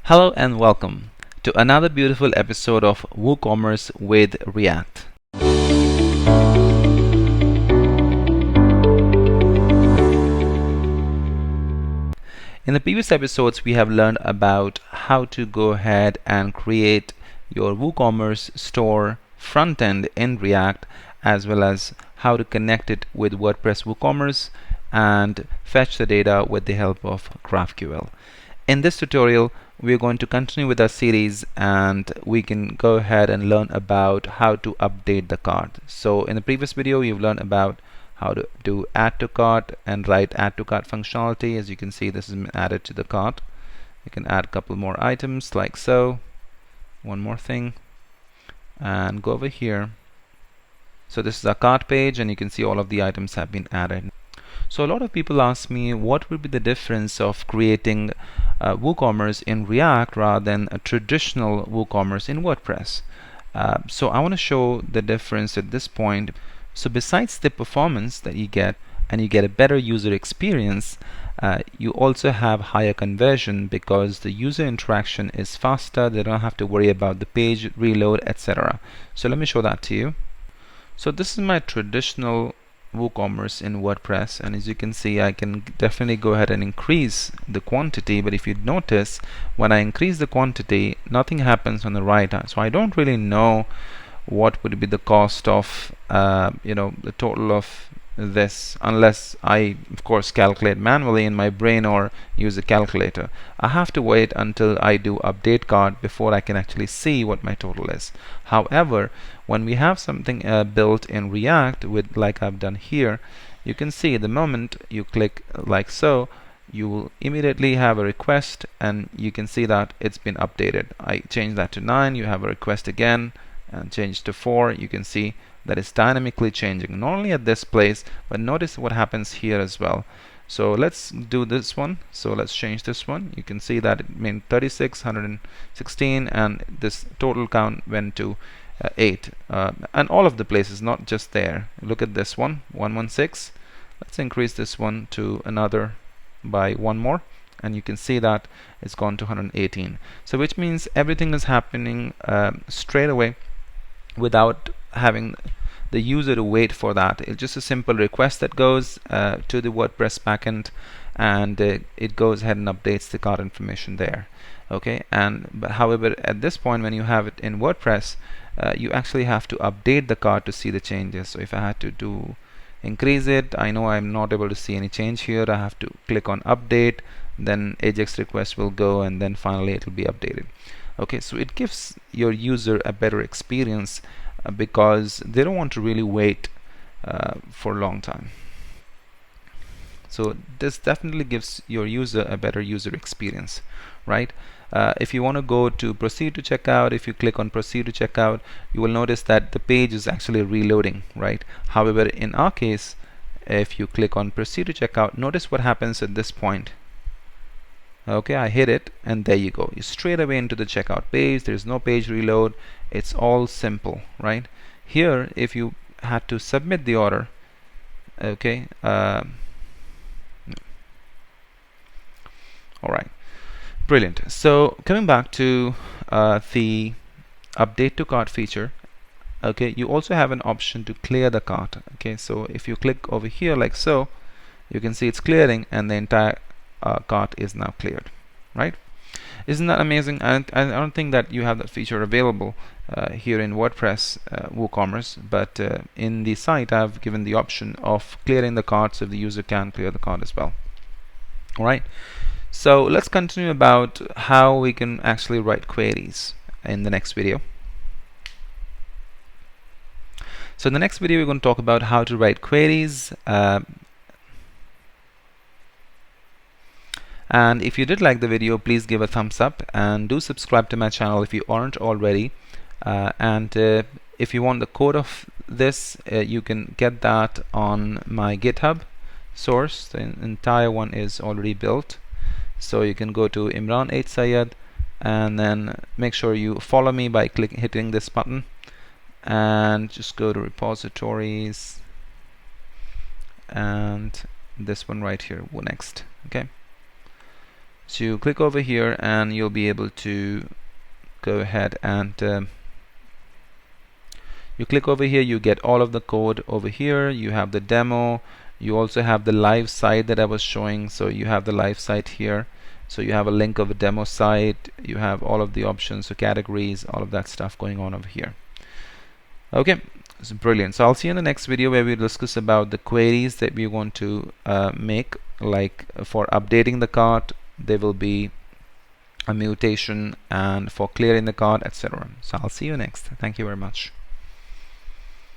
Hello and welcome to another beautiful episode of WooCommerce with React. In the previous episodes, we have learned about how to go ahead and create your WooCommerce store front end in React, as well as how to connect it with WordPress WooCommerce and fetch the data with the help of GraphQL. In this tutorial, we're going to continue with our series, and we can go ahead and learn about how to update the cart. So in the previous video, you've learned about how to do add to cart and write add to cart functionality. As you can see, this has been added to the cart. You can add a couple more items like so. One more thing, and go over here. So this is our cart page, and you can see all of the items have been added. So a lot of people ask me what would be the difference of creating WooCommerce in React rather than a traditional WooCommerce in WordPress. So I want to show the difference at this point. So besides the performance that you get, and you get a better user experience, you also have higher conversion because the user interaction is faster. They don't have to worry about the page reload, etc. So let me show that to you. So this is my traditional WooCommerce in WordPress, and as you can see, I can definitely go ahead and increase the quantity, but if you notice, when I increase the quantity, nothing happens on the right hand. So I don't really know what would be the cost of the total of this, unless I of course calculate manually in my brain or use a calculator. I have to wait until I do update cart before I can actually see what my total is. However, when we have something built in React with, like I've done here, you can see the moment you click like so, you will immediately have a request, and you can see that it's been updated. I change that to 9, you have a request again, and change to 4. You can see that it's dynamically changing, not only at this place, but notice what happens here as well. So let's do this one. So let's change this one. You can see that it meant 36, 116, and this total count went to 8, and all of the places, not just there. Look at this one, 116. Let's increase this one to another by one more, and you can see that it's gone to 118. So which means everything is happening straight away without having the user to wait for that. It's just a simple request that goes to the WordPress backend, and it goes ahead and updates the cart information there. Okay, but however, at this point, when you have it in WordPress, you actually have to update the cart to see the changes. So if I had to increase it, I know I'm not able to see any change here. I have to click on update, then Ajax request will go, and then finally it will be updated. Okay, so it gives your user a better experience because they don't want to really wait for a long time. So this definitely gives your user a better user experience, right? If you want to go to proceed to checkout, if you click on proceed to checkout, you will notice that the page is actually reloading, right? However, in our case, if you click on proceed to checkout, notice what happens at this point. Okay, I hit it, and there you go. You're straight away into the checkout page. There's no page reload. It's all simple, right? Here, if you had to submit the order, okay, all right, brilliant. So coming back to the update to cart feature, okay, you also have an option to clear the cart. Okay, so if you click over here like so, you can see it's clearing, and the entire cart is now cleared, right? Isn't that amazing? I don't think that you have that feature available here in WordPress WooCommerce, but in the site I've given the option of clearing the cart, so the user can clear the cart as well. All right, so let's continue about how we can actually write queries in the next video. So in the next video, we're going to talk about how to write queries. And if you did like the video, please give a thumbs up, and do subscribe to my channel if you aren't already. And if you want the code of this, you can get that on my GitHub source. The entire one is already built. So you can go to imranhsayed, and then make sure you follow me by hitting this button, and just go to repositories, and this one right here, next. Okay. So you click over here and you'll be able to go ahead and you click over here, you get all of the code over here. You have the demo, you also have the live site that I was showing, so you have the live site here. So you have a link of a demo site, you have all of the options, so categories, all of that stuff going on over here. Okay, it's brilliant. So I'll see you in the next video where we discuss about the queries that we want to make, like for updating the cart there will be a mutation, and for clearing the cart, etc. So I'll see you next. Thank you very much.